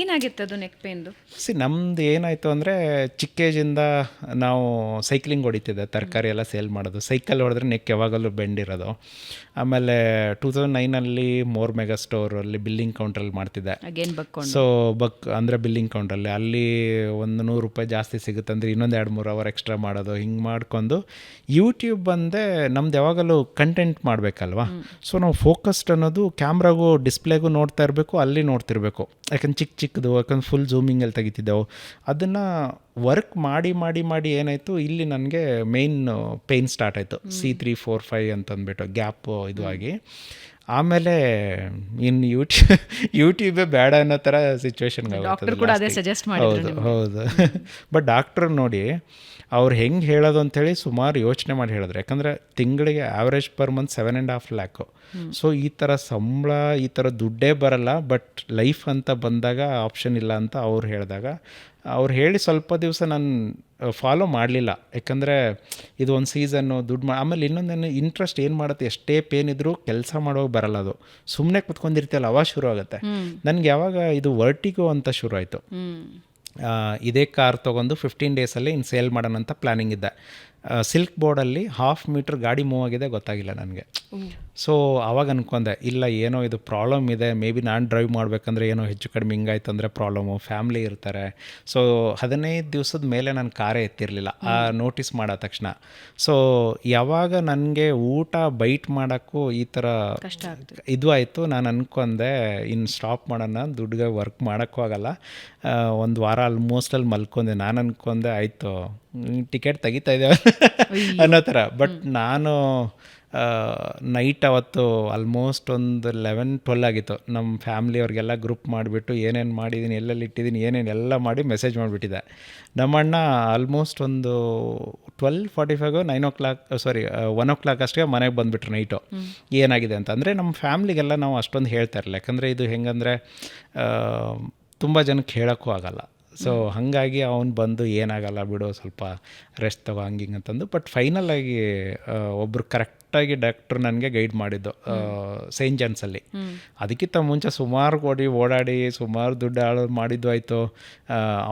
ಏನಾಗಿತ್ತು ಅದು ನೆಕ್ ಪೇನ್ದು? ನಮ್ದು ಏನಾಯಿತು ಅಂದರೆ ಚಿಕ್ಕ ಏಜಿಂದ ನಾವು ಸೈಕ್ಲಿಂಗ್ ಹೊಡಿತಿದ್ದೆ, ತರಕಾರಿ ಎಲ್ಲ ಸೇಲ್ ಮಾಡೋದು. ಸೈಕಲ್ ಹೊಡೆದ್ರೆ ನೆಕ್ ಯಾವಾಗಲೂ ಬೆಂಡಿರೋದು. ಆಮೇಲೆ 2009 ಮೋರ್ ಮೆಗಾ ಸ್ಟೋರಲ್ಲಿ ಬಿಲ್ಲಿಂಗ್ ಕೌಂಟ್ರಲ್ಲಿ ಮಾಡ್ತಿದ್ದೆ. ಸೊ ಅಂದರೆ ಬಿಲ್ಲಿಂಗ್ ಕೌಂಟ್ರಲ್ಲಿ ಅಲ್ಲಿ ಒಂದು ₹100 ಜಾಸ್ತಿ ಸಿಗುತ್ತೆ ಅಂದರೆ ಇನ್ನೊಂದು 2-3 ಅವರ್ ಎಕ್ಸ್ಟ್ರಾ ಮಾಡೋದು. ಹಿಂಗೆ ಮಾಡ್ಕೊಂಡು ಯೂಟ್ಯೂಬ್ ಬಂದೆ. ನಮ್ದು ಯಾವಾಗಲೂ ಕಂಟೆಂಟ್ ಮಾಡಬೇಕಲ್ವಾ, ಸೊ ನಾವು ಫೋಕಸ್ಡ್ ಅನ್ನೋದು ಕ್ಯಾಮ್ರಾಗೂ ಡಿಸ್ಪ್ಲೇಗೂ ನೋಡ್ತಾ ಇರಬೇಕು, ಅಲ್ಲಿ ನೋಡ್ತಿರ್ಬೇಕು. ಯಾಕಂದ್ರೆ ಚಿಕ್ಕದು, ಯಾಕಂದ್ರೆ ಫುಲ್ ಝೂಮಿಂಗಲ್ಲಿ ತೆಗಿತಿದ್ದೆವು. ಅದನ್ನು ವರ್ಕ್ ಮಾಡಿ ಮಾಡಿ ಮಾಡಿ ಏನಾಯಿತು, ಇಲ್ಲಿ ನನಗೆ ಮೇಯ್ನ್ ಪೇಯ್ನ್ ಸ್ಟಾರ್ಟ್ ಆಯಿತು. C3, 4, 5 ಅಂತಂದ್ಬಿಟ್ಟು ಗ್ಯಾಪ್ ಇದು ಆಗಿ. ಆಮೇಲೆ ಇನ್ನು ಯೂಟ್ಯೂಬೇ ಬೇಡ ಅನ್ನೋ ಥರ ಸಿಚುವೇಶನ್ಗೆ ಆಗುತ್ತೆ. ಹೌದು. ಬಟ್ ಡಾಕ್ಟ್ರ್ ನೋಡಿ ಅವ್ರು ಹೆಂಗೆ ಹೇಳೋದು ಅಂಥೇಳಿ ಸುಮಾರು ಯೋಚನೆ ಮಾಡಿ ಹೇಳಿದ್ರು. ಯಾಕಂದರೆ ತಿಂಗಳಿಗೆ average per month 7.5 lakh. So ಈ ಥರ ಸಂಬಳ, ಈ ಥರ ದುಡ್ಡೇ ಬರಲ್ಲ, ಬಟ್ ಲೈಫ್ ಅಂತ ಬಂದಾಗ ಆಪ್ಷನ್ ಇಲ್ಲ ಅಂತ ಅವ್ರು ಹೇಳಿದಾಗ, ಅವ್ರು ಹೇಳಿ ಸ್ವಲ್ಪ ದಿವಸ ನಾನು ಫಾಲೋ ಮಾಡಲಿಲ್ಲ. ಯಾಕಂದರೆ ಇದು ಒಂದು ಸೀಸನ್ನು ದುಡ್ಡು ಆಮೇಲೆ ಇನ್ನೊಂದೇನು ಇಂಟ್ರೆಸ್ಟ್ ಏನು ಮಾಡುತ್ತೆ, ಎಷ್ಟೇ ಪೇನ್ ಇದ್ದರೂ ಕೆಲಸ ಮಾಡೋಕೆ ಬರಲ್ಲ. ಅದು ಸುಮ್ಮನೆ ಕುತ್ಕೊಂಡಿರ್ತೀಯಲ್ಲ ಅವಾಗ ಶುರು ಆಗುತ್ತೆ. ನನಗೆ ಯಾವಾಗ ಇದು ವರ್ಟಿಗೋ ಅಂತ ಶುರು ಆಯಿತು. ಇದೇ ಕಾರ್ ತೊಗೊಂಡು 15 ಡೇಸಲ್ಲಿ ಇನ್ನು ಸೇಲ್ ಮಾಡೋಣ ಅಂತ ಪ್ಲ್ಯಾನಿಂಗ್ ಇದ್ದೆ. ಸಿಲ್ಕ್ ಬೋರ್ಡಲ್ಲಿ 1/2 ಮೀಟ್ರ್ ಗಾಡಿ ಮೂವ್ ಆಗಿದೆ, ಗೊತ್ತಾಗಿಲ್ಲ ನನಗೆ. ಸೊ ಆವಾಗ ಅಂದ್ಕೊಂಡೆ, ಇಲ್ಲ ಏನೋ ಇದು ಪ್ರಾಬ್ಲಮ್ ಇದೆ, ಮೇ ಬಿ ನಾನು ಡ್ರೈವ್ ಮಾಡಬೇಕಂದ್ರೆ ಏನೋ ಹೆಚ್ಚು ಕಡಿಮೆ ಹಿಂಗಾಯ್ತು ಅಂದರೆ ಪ್ರಾಬ್ಲಮ್ಮು, ಫ್ಯಾಮ್ಲಿ ಇರ್ತಾರೆ. ಸೊ 15 ದಿವಸದ ಮೇಲೆ ನಾನು ಕಾರೇ ಎತ್ತಿರಲಿಲ್ಲ ಆ ನೋಟಿಸ್ ಮಾಡೋ ತಕ್ಷಣ. ಸೊ ಯಾವಾಗ ನನಗೆ ಊಟ ಬೈಟ್ ಮಾಡೋಕ್ಕೂ ಈ ಥರ ಇದು ಆಯಿತು, ನಾನು ಅಂದ್ಕೊಂಡೆ ಇನ್ನು ಸ್ಟಾಪ್ ಮಾಡೋಣ, ದುಡ್ಡಿಗೆ ವರ್ಕ್ ಮಾಡೋಕ್ಕೂ ಆಗಲ್ಲ. ಒಂದು ವಾರ ಆಲ್ಮೋಸ್ಟಲ್ಲಿ ಮಲ್ಕೊಂಡೆ. ನಾನು ಅಂದ್ಕೊಂಡೆ ಆಯಿತು ಟಿಕೆಟ್ ತೆಗಿತಾ ಇದ್ದೇವೆ ಅನ್ನೋ ಥರ. ಬಟ್ ನಾನು ನೈಟ್ ಅವತ್ತು ಆಲ್ಮೋಸ್ಟ್ ಒಂದು 11-12 ಆಗಿತ್ತು. ನಮ್ಮ ಫ್ಯಾಮ್ಲಿಯವ್ರಿಗೆಲ್ಲ ಗ್ರೂಪ್ ಮಾಡಿಬಿಟ್ಟು ಏನೇನು ಮಾಡಿದ್ದೀನಿ, ಎಲ್ಲೆಲ್ಲಿ ಇಟ್ಟಿದ್ದೀನಿ, ಏನೇನೆಲ್ಲ ಮಾಡಿ ಮೆಸೇಜ್ ಮಾಡಿಬಿಟ್ಟಿದ್ದೆ. ನಮ್ಮಣ್ಣ ಆಲ್ಮೋಸ್ಟ್ ಒಂದು 12:45 1 o'clock ಅಷ್ಟೇ ಮನೆಗೆ ಬಂದುಬಿಟ್ರು ನೈಟು. ಏನಾಗಿದೆ ಅಂತ ಅಂದರೆ ನಮ್ಮ ಫ್ಯಾಮ್ಲಿಗೆಲ್ಲ ನಾವು ಅಷ್ಟೊಂದು ಹೇಳ್ತಾ ಇರಲಿಲ್ಲ. ಯಾಕಂದರೆ ಇದು ಹೆಂಗಂದರೆ ತುಂಬ ಜನಕ್ಕೆ ಹೇಳೋಕ್ಕೂ ಆಗಲ್ಲ. ಸೊ ಹಾಗಾಗಿ ಅವ್ನು ಬಂದು ಏನಾಗಲ್ಲ ಬಿಡು, ಸ್ವಲ್ಪ ರೆಸ್ಟ್ ತಗೋ, ಹಂಗಿಂಗೆ ಅಂತಂದು. ಬಟ್ ಫೈನಲಾಗಿ ಒಬ್ಬರು ಕರೆಕ್ಟಾಗಿ ಡಾಕ್ಟ್ರು ನನಗೆ ಗೈಡ್ ಮಾಡಿದ್ದು ಸೈಂಟ್ ಜಾನ್ಸಲ್ಲಿ. ಅದಕ್ಕಿಂತ ಮುಂಚೆ ಸುಮಾರು ಓಡಾಡಿ ಸುಮಾರು ದುಡ್ಡು ಮಾಡಿದ್ದು ಆಯಿತು.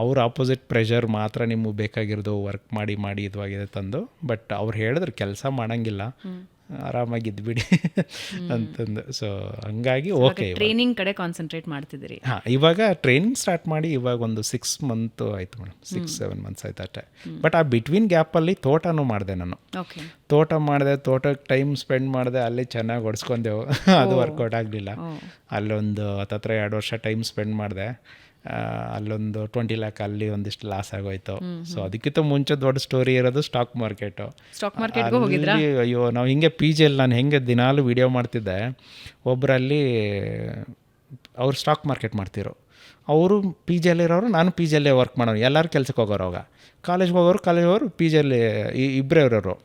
ಅವ್ರ ಆಪೋಸಿಟ್ ಪ್ರೆಷರ್ ಮಾತ್ರ ನಿಮಗೆ ಬೇಕಾಗಿರೋದು, ವರ್ಕ್ ಮಾಡಿ ಇದು ಆಗಿದೆ ತಂದು. ಬಟ್ ಅವ್ರು ಹೇಳಿದ್ರು ಕೆಲಸ ಮಾಡೋಂಗಿಲ್ಲ, ಆರಾಮಾಗಿದ್ಬಿಡಿ ಅಂತಂದು. ಸೊ ಹಂಗಾಗಿ ಓಕೆ, ಟ್ರೈನಿಂಗ್ ಕಡೆ ಕಾನ್ಸಂಟ್ರೇಟ್ ಮಾಡ್ತಿದ್ದೀರಿ. ಹಾಂ, ಇವಾಗ ಟ್ರೈನಿಂಗ್ ಸ್ಟಾರ್ಟ್ ಮಾಡಿ ಇವಾಗ ಒಂದು 6 months ಆಯಿತು ಮೇಡಮ್, 6-7 months ಆಯ್ತು ಅಷ್ಟೇ. ಬಟ್ ಆ ಬಿಟ್ವೀನ್ ಗ್ಯಾಪಲ್ಲಿ ತೋಟನೂ ಮಾಡಿದೆ ನಾನು. ತೋಟ ಮಾಡಿದೆ, ತೋಟಕ್ಕೆ ಟೈಮ್ ಸ್ಪೆಂಡ್ ಮಾಡಿದೆ, ಅಲ್ಲಿ ಚೆನ್ನಾಗಿ ಹೊಡ್ಸ್ಕೊಂಡೆವು. ಅದು ವರ್ಕೌಟ್ ಆಗಲಿಲ್ಲ. ಅಲ್ಲೊಂದು 2 ವರ್ಷ ಟೈಮ್ ಸ್ಪೆಂಡ್ ಮಾಡಿದೆ. ಅಲ್ಲೊಂದು 20 lakh ಅಲ್ಲಿ ಒಂದಿಷ್ಟು ಲಾಸ್ ಆಗೋಯ್ತು. ಸೊ ಅದಕ್ಕಿಂತ ಮುಂಚೆ ದೊಡ್ಡ ಸ್ಟೋರಿ ಇರೋದು ಸ್ಟಾಕ್ ಮಾರ್ಕೆಟು. ಅಯ್ಯೋ, ನಾವು ಹಿಂಗೆ PGಯಲ್ಲಿ ನಾನು ಹೆಂಗೆ ದಿನಾಲು ವೀಡಿಯೋ ಮಾಡ್ತಿದ್ದೆ. ಒಬ್ಬರಲ್ಲಿ ಅವ್ರು ಸ್ಟಾಕ್ ಮಾರ್ಕೆಟ್ ಮಾಡ್ತಿರೋ, ಅವರು PGಯಲ್ಲಿರೋರು, ನಾನು PGಯಲ್ಲೇ ವರ್ಕ್ ಮಾಡೋರು. ಎಲ್ಲರೂ ಕೆಲ್ಸಕ್ಕೆ ಹೋಗೋರು. ಅವಾಗ ಕಾಲೇಜ್ಗೆ ಹೋಗೋರು PGಯಲ್ಲಿ ಇಬ್ಬರೇ ಇರೋರು.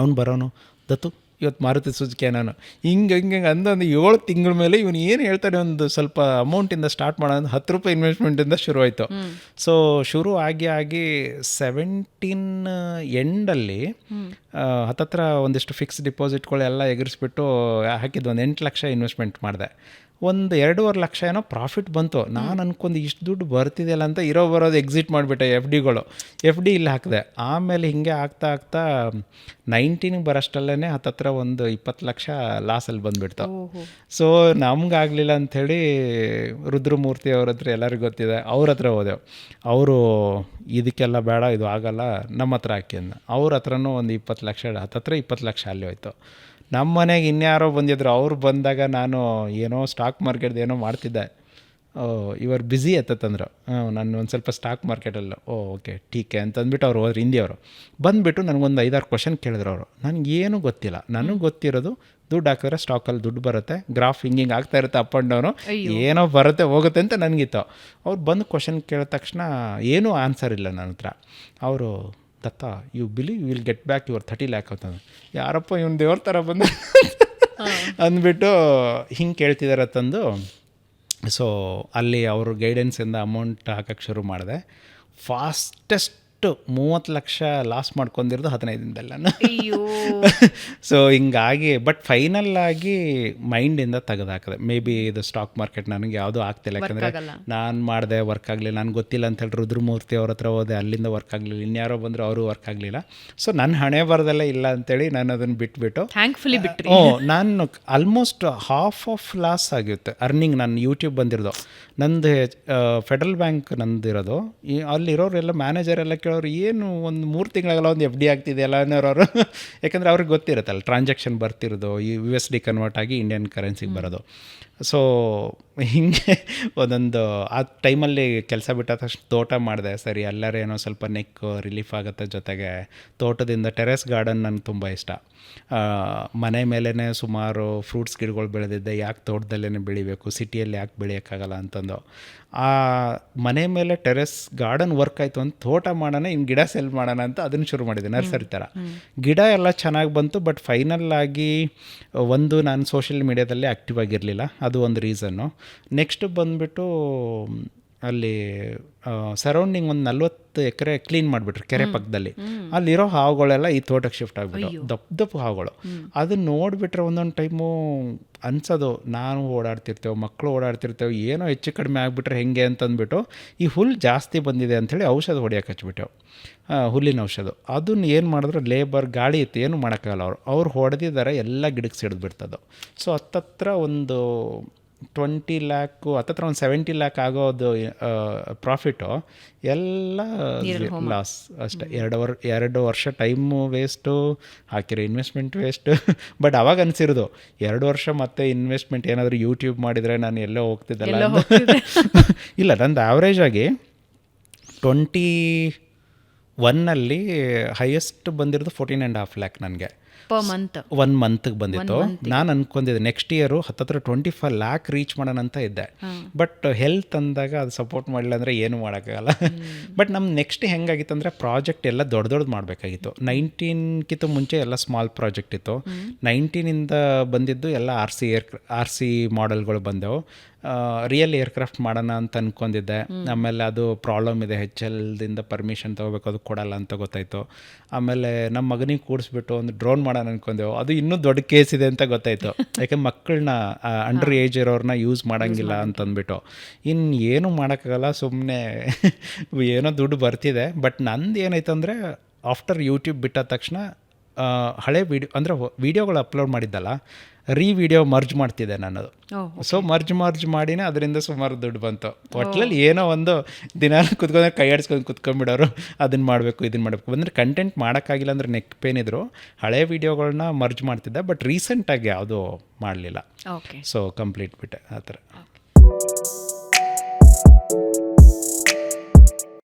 ಅವ್ನು ಬರೋನು, ದತ್ತು ಇವತ್ತು ಮಾರುತಿ ಸುಜುಕಿ ನಾನು ಹಿಂಗೆ ಅಂದೊಂದು 7 ತಿಂಗಳ ಮೇಲೆ ಇವನು ಏನು ಹೇಳ್ತಾನೆ, ಒಂದು ಸ್ವಲ್ಪ ಅಮೌಂಟಿಂದ ಸ್ಟಾರ್ಟ್ ಮಾಡೋದು. ₹10 ಇನ್ವೆಸ್ಟ್ಮೆಂಟಿಂದ ಶುರು ಆಯಿತು. ಸೊ ಶುರು ಆಗಿ 17 ಎಂಡಲ್ಲಿ ಹತ್ತತ್ರ ಒಂದಿಷ್ಟು ಫಿಕ್ಸ್ ಡಿಪಾಸಿಟ್ಗಳೆಲ್ಲ ಎಗರಿಸ್ಬಿಟ್ಟು ಹಾಕಿದ್ದು. ಒಂದು 8 ಲಕ್ಷ ಇನ್ವೆಸ್ಟ್ಮೆಂಟ್ ಮಾಡಿದೆ. ಒಂದು 2.5 ಲಕ್ಷ ಏನೋ ಪ್ರಾಫಿಟ್ ಬಂತು. ನಾನು ಅಂದ್ಕೊಂಡು ಇಷ್ಟು ದುಡ್ಡು ಬರ್ತಿದೆಯಲ್ಲ ಅಂತ ಬರೋದು ಎಕ್ಸಿಟ್ ಮಾಡಿಬಿಟ್ಟೆ. FD ಇಲ್ಲಿ ಹಾಕಿದೆ. ಆಮೇಲೆ ಹಿಂಗೆ ಆಗ್ತಾ 19 ಬರೋಷ್ಟಲ್ಲೇ ಹತ್ತತ್ರ ಒಂದು 20 ಲಕ್ಷ ಲಾಸಲ್ಲಿ ಬಂದುಬಿಡ್ತು. ಸೊ ನಮ್ಗಾಗಲಿಲ್ಲ ಅಂಥೇಳಿ ರುದ್ರಮೂರ್ತಿ ಅವ್ರ ಹತ್ರ, ಎಲ್ಲರಿಗೂ ಗೊತ್ತಿದೆ, ಅವ್ರ ಹತ್ರ ಹೋದೆವು. ಅವರು ಇದಕ್ಕೆಲ್ಲ ಬೇಡ, ಇದು ಆಗಲ್ಲ, ನಮ್ಮ ಹತ್ರ ಹಾಕಿ ಅಂದ. ಅವ್ರ ಹತ್ರನೂ ಒಂದು 20 ಲಕ್ಷ, ಹತ್ತತ್ರ 20 ಲಕ್ಷ ಅಲ್ಲಿ ಹೋಯ್ತು. ನಮ್ಮ ಮನೆಗೆ ಇನ್ಯಾರೋ ಬಂದಿದ್ರು. ಅವ್ರು ಬಂದಾಗ ನಾನು ಏನೋ ಸ್ಟಾಕ್ ಮಾರ್ಕೆಟ್ದು ಏನೋ ಮಾಡ್ತಿದ್ದೆ. ಇವರು ಬ್ಯುಸಿ ಎತ್ತಂದ್ರು. ನಾನು ಒಂದು ಸ್ವಲ್ಪ ಸ್ಟಾಕ್ ಮಾರ್ಕೆಟಲ್ಲಿ ಓಕೆ ಟೀಕೆ ಅಂತಂದ್ಬಿಟ್ಟು ಅವ್ರು ಹೋದ್ರು. ಹಿಂದಿಯವರು ಬಂದುಬಿಟ್ಟು ನನಗೊಂದು 5-6 ಕ್ವಶನ್ ಕೇಳಿದ್ರು. ಅವರು ನನಗೇನು ಗೊತ್ತಿಲ್ಲ. ನನಗೆ ಗೊತ್ತಿರೋದು ದುಡ್ಡು ಹಾಕಿದ್ರೆ ಸ್ಟಾಕಲ್ಲಿ ದುಡ್ಡು ಬರುತ್ತೆ, ಗ್ರಾಫ್ ಹಿಂಗೆ ಆಗ್ತಾ ಇರುತ್ತೆ, ಅಪ್ ಆ್ಯಂಡ್ ಡೌನು, ಏನೋ ಬರುತ್ತೆ ಹೋಗುತ್ತೆ ಅಂತ ನನಗಿತ್ತು. ಅವ್ರು ಬಂದು ಕ್ವಶನ್ ಕೇಳಿದ ತಕ್ಷಣ ಏನೂ ಆನ್ಸರ್ ಇಲ್ಲ ನನ್ನ ಹತ್ರ. ಅವರು, that you believe will get back your 30 lakh ಅಂತಂದು. ಯಾರಪ್ಪ ಇವನು ದೇವ್ರ ಥರ ಬಂದು ಅಂದ್ಬಿಟ್ಟು ಹಿಂಗೆ ಕೇಳ್ತಿದ್ದಾರೆ ತಂದು. ಸೊ ಅಲ್ಲಿ ಅವರು ಗೈಡೆನ್ಸಿಂದ ಅಮೌಂಟ್ ಹಾಕೋಕ್ಕೆ ಶುರು ಮಾಡಿದೆ. ಫಾಸ್ಟೆಸ್ಟ್ 30 ಲಕ್ಷ ಲಾಸ್ ಮಾಡ್ಕೊಂಡಿರೋದು 15 ದಿನದಲ್ಲಿ ನಾನು. ಅಯ್ಯೋ ಸೊ ಹಿಂಗಾಗಿ ಬಟ್ ಫೈನಲ್ ಆಗಿ ಮೈಂಡಿಂದ ತೆಗೆದಾಕಿದೆ. ಮೇ ಬಿ ಇದು ಸ್ಟಾಕ್ ಮಾರ್ಕೆಟ್ ನನಗೆ ಯಾವುದೂ ಆಗ್ತಿಲ್ಲ, ಯಾಕಂದರೆ ಆಗಲ್ಲ. ನಾನು ಮಾಡಿದೆ ವರ್ಕ್ ಆಗಲಿಲ್ಲ, ನನಗೆ ಗೊತ್ತಿಲ್ಲ ಅಂತೇಳಿ ರುದ್ರಮೂರ್ತಿ ಅವ್ರ ಹತ್ರ ಹೋದೆ, ಅಲ್ಲಿಂದ ವರ್ಕ್ ಆಗಲಿಲ್ಲ, ಇನ್ಯಾರೋ ಬಂದರು ಅವರು ವರ್ಕ್ ಆಗಲಿಲ್ಲ. ಸೊ ನನ್ನ ಹಣೆ ಬರದಲ್ಲೇ ಇಲ್ಲ ಅಂತೇಳಿ ನಾನು ಅದನ್ನು ಬಿಟ್ಬಿಟ್ಟು ಥ್ಯಾಂಕ್ಫುಲಿ ಬಿಟ್ರಿ. ನಾನು ಆಲ್ಮೋಸ್ಟ್ ಹಾಫ್ ಆಫ್ ಲಾಸ್ ಆಗಿರುತ್ತೆ ಅರ್ನಿಂಗ್. ನಾನು ಯೂಟ್ಯೂಬ್ ಬಂದಿರೋದು ನಂದು ಫೆಡ್ರಲ್ ಬ್ಯಾಂಕ್ ನಂದಿರೋದು, ಅಲ್ಲಿರೋರೆಲ್ಲ ಮ್ಯಾನೇಜರ್ ಎಲ್ಲ ಕೇಳೋರು ಏನು ಒಂದು 3 ತಿಂಗಳಾಗಲ್ಲ ಒಂದು FD ಆಗ್ತಿದೆಯಲ್ಲ ಅನ್ನೋರು. ಯಾಕಂದರೆ ಅವ್ರಿಗೆ ಗೊತ್ತಿರುತ್ತಲ್ಲ ಟ್ರಾನ್ಸಾಕ್ಷನ್ ಬರ್ತಿರೋದು ಈ USD ಕನ್ವರ್ಟ್ ಆಗಿ ಇಂಡಿಯನ್ ಕರೆನ್ಸಿಗೆ ಬರೋದು. ಸೊ ಹೀಗೆ ಒಂದೊಂದು ಆ ಟೈಮಲ್ಲಿ ಕೆಲಸ ಬಿಟ್ಟ ತಕ್ಷಣ ತೋಟ ಮಾಡಿದೆ. ಸರಿ ಎಲ್ಲರೂ ಏನೋ ಸ್ವಲ್ಪ ನೆಕ್ ರಿಲೀಫ್ ಆಗುತ್ತೆ. ಜೊತೆಗೆ ತೋಟದಿಂದ ಟೆರೆಸ್ ಗಾರ್ಡನ್ ನನಗೆ ತುಂಬ ಇಷ್ಟ. ಮನೆ ಮೇಲೇ ಸುಮಾರು ಫ್ರೂಟ್ಸ್ ಗಿಡಗಳು ಬೆಳೆದಿದ್ದೆ, ಯಾಕೆ ತೋಟದಲ್ಲೇ ಬೆಳಿಬೇಕು, ಸಿಟಿಯಲ್ಲಿ ಯಾಕೆ ಬೆಳೆಯೋಕ್ಕಾಗಲ್ಲ ಅಂತಂದು ಆ ಮನೆ ಮೇಲೆ ಟೆರೆಸ್ ಗಾರ್ಡನ್ ವರ್ಕ್ ಆಯಿತು ಅಂತ ತೋಟ ಮಾಡೋಣ, ಇನ್ನು ಗಿಡ ಸೆಲ್ ಮಾಡೋಣ ಅಂತ ಅದನ್ನು ಶುರು ಮಾಡಿದೆ. ನರ್ಸರಿ ಥರ ಗಿಡ ಎಲ್ಲ ಚೆನ್ನಾಗಿ ಬಂತು. ಬಟ್ ಫೈನಲ್ ಆಗಿ ಒಂದು ನಾನು ಸೋಷಿಯಲ್ ಮೀಡ್ಯಾದಲ್ಲಿ ಆ್ಯಕ್ಟಿವ್ ಆಗಿರಲಿಲ್ಲ, ಅದು ಒಂದು ರೀಸನ್ನು. ನೆಕ್ಸ್ಟ್ ಬಂದುಬಿಟ್ಟು ಅಲ್ಲಿ ಸರೌಂಡಿಂಗ್ ಒಂದು 40 ಎಕರೆ ಕ್ಲೀನ್ ಮಾಡಿಬಿಟ್ರು ಕೆರೆ ಪಕ್ಕದಲ್ಲಿ. ಅಲ್ಲಿರೋ ಹಾವುಗಳೆಲ್ಲ ಈ ತೋಟಕ್ಕೆ ಶಿಫ್ಟ್ ಆಗಿಬಿಟ್ಟು ದಪ್ಪ ಹಾವುಗಳು. ಅದನ್ನ ನೋಡಿಬಿಟ್ರೆ ಒಂದೊಂದು ಟೈಮು ಅನ್ಸೋದು, ನಾನು ಓಡಾಡ್ತಿರ್ತೇವೆ, ಮಕ್ಕಳು ಓಡಾಡ್ತಿರ್ತೇವೆ, ಏನೋ ಹೆಚ್ಚು ಕಡಿಮೆ ಆಗಿಬಿಟ್ರೆ ಹೆಂಗೆ ಅಂತಂದ್ಬಿಟ್ಟು ಈ ಹುಲ್ಲು ಜಾಸ್ತಿ ಬಂದಿದೆ ಅಂಥೇಳಿ ಔಷಧ ಹೊಡಿಯೋಕೆ ಹಚ್ಬಿಟ್ಟೆವು, ಹುಲ್ಲಿನ ಔಷಧ. ಅದನ್ನ ಏನು ಮಾಡಿದ್ರು ಲೇಬರ್ ಗಾಳಿ ಇತ್ತು, ಏನು ಮಾಡೋಕ್ಕಾಗಲ್ಲ. ಅವ್ರು ಹೊಡೆದಿದ್ದಾರೆ, ಎಲ್ಲ ಗಿಡಕ್ಕೆ ಸಿಡಿದ್ಬಿಡ್ತದು. ಸೊ ಹತ್ತತ್ರ ಒಂದು 20 ಲ್ಯಾಕು ಹತ್ತತ್ರ ಒಂದು 70 ಲ್ಯಾಕ್ ಆಗೋದು ಪ್ರಾಫಿಟು ಎಲ್ಲ ಲಾಸ್ ಅಷ್ಟೇ. 2 ವರ್ಷ ಟೈಮು ವೇಸ್ಟು, ಹಾಕಿರೋ ಇನ್ವೆಸ್ಟ್ಮೆಂಟ್ ವೇಸ್ಟು. ಬಟ್ ಅವಾಗ ಅನಿಸಿರೋದು 2 ವರ್ಷ ಮತ್ತೆ ಇನ್ವೆಸ್ಟ್ಮೆಂಟ್ ಏನಾದರೂ ಯೂಟ್ಯೂಬ್ ಮಾಡಿದರೆ ನಾನು ಎಲ್ಲೋ ಹೋಗ್ತಿದ್ದಲ್ಲ. ಇಲ್ಲ, ನಂದು ಆ್ಯಾವ್ರೇಜ್ ಆಗಿ 21ನಲ್ಲಿ ಹೈಯೆಸ್ಟ್ ಬಂದಿರೋದು 14.5 ಲ್ಯಾಕ್ ನನಗೆ ಪರ್ ಮಂತ್. 1 ಮಂತ್ಗೆ ಬಂದಿತ್ತು. ನಾನು ಅಂದ್ಕೊಂಡಿದ್ದೆ ನೆಕ್ಸ್ಟ್ ಇಯರು ಹತ್ತತ್ರ 25 ಲ್ಯಾಕ್ ರೀಚ್ ಮಾಡೋಣ ಅಂತ ಇದ್ದೆ. ಬಟ್ ಹೆಲ್ತ್ ಅಂದಾಗ ಅದು ಸಪೋರ್ಟ್ ಮಾಡಲಿಲ್ಲ ಅಂದರೆ ಏನೂ ಮಾಡೋಕ್ಕಾಗಲ್ಲ. ಬಟ್ ನಮ್ಮ ನೆಕ್ಸ್ಟ್ ಹೆಂಗಾಗಿತ್ತು ಅಂದರೆ ಪ್ರಾಜೆಕ್ಟ್ ಎಲ್ಲ ದೊಡ್ಡದು ಮಾಡಬೇಕಾಗಿತ್ತು. 19ಕ್ಕಿಂತ ಮುಂಚೆ ಎಲ್ಲ ಸ್ಮಾಲ್ ಪ್ರಾಜೆಕ್ಟ್ ಇತ್ತು. 19ಇಂದ ಬಂದಿದ್ದು ಎಲ್ಲ ಆರ್ ಸಿ ಮಾಡೆಲ್ಗಳು ಬಂದವು. ರಿಯಲ್ ಏರ್ಕ್ರಾಫ್ಟ್ ಮಾಡೋಣ ಅಂತ ಅಂದ್ಕೊಂಡಿದ್ದೆ. ಆಮೇಲೆ ಅದು ಪ್ರಾಬ್ಲಮ್ ಇದೆ, HLದಿಂದ ಪರ್ಮಿಷನ್ ತೊಗೋಬೇಕು, ಅದು ಕೊಡಲ್ಲ ಅಂತ ಗೊತ್ತಾಯಿತು. ಆಮೇಲೆ ನಮ್ಮ ಮಗನಿಗೆ ಕೂಡಿಸ್ಬಿಟ್ಟು ಒಂದು ಡ್ರೋನ್ ಮಾಡೋಣ ಅಂದ್ಕೊಂಡೆವು, ಅದು ಇನ್ನೂ ದೊಡ್ಡ ಕೇಸ್ ಇದೆ ಅಂತ ಗೊತ್ತಾಯಿತು. ಯಾಕೆ ಮಕ್ಕಳನ್ನ ಅಂಡರ್ ಏಜ್ ಇರೋರನ್ನ ಯೂಸ್ ಮಾಡೋಂಗಿಲ್ಲ ಅಂತಂದ್ಬಿಟ್ಟು ಇನ್ನು ಏನೂ ಮಾಡೋಕ್ಕಾಗಲ್ಲ, ಸುಮ್ಮನೆ ಏನೋ ದುಡ್ಡು ಬರ್ತಿದೆ. ಬಟ್ ನಂದು ಏನಾಯ್ತು ಅಂದರೆ ಆಫ್ಟರ್ ಯೂಟ್ಯೂಬ್ ಬಿಟ್ಟ ತಕ್ಷಣ ಹಳೆ ವೀಡಿಯೋಗಳು ಅಪ್ಲೋಡ್ ಮಾಡಿದ್ದಲ್ಲ, ವಿಡಿಯೋ ಮರ್ಜ್ ಮಾಡ್ತಿದ್ದೆ ನಾನದು. ಸೊ ಮರ್ಜ್ ಮಾಡಿನೇ ಅದರಿಂದ ಸುಮಾರು ದುಡ್ಡು ಬಂತು. ಒಟ್ಲಲ್ಲಿ ಏನೋ ಒಂದು ದಿನ ಕುತ್ಕೊಂಡ್ರೆ ಕೈ ಆಡಿಸ್ಕೊಂಡು ಕುತ್ಕೊಂಡ್ಬಿಡೋರು, ಅದನ್ನು ಮಾಡಬೇಕು ಇದನ್ನು ಮಾಡಬೇಕು. ಅಂದರೆ ಕಂಟೆಂಟ್ ಮಾಡೋಕ್ಕಾಗಿಲ್ಲ ಅಂದರೆ ನೆಕ್ ಪೇನ್ ಇದ್ದರು ಹಳೆ ವೀಡಿಯೋಗಳನ್ನ ಮರ್ಜ್ ಮಾಡ್ತಿದ್ದೆ. ಬಟ್ ರೀಸೆಂಟಾಗಿ ಯಾವುದೂ ಮಾಡಲಿಲ್ಲ. ಸೊ ಕಂಪ್ಲೀಟ್ ಬಿಟ್ಟೆ ಆ ಥರ.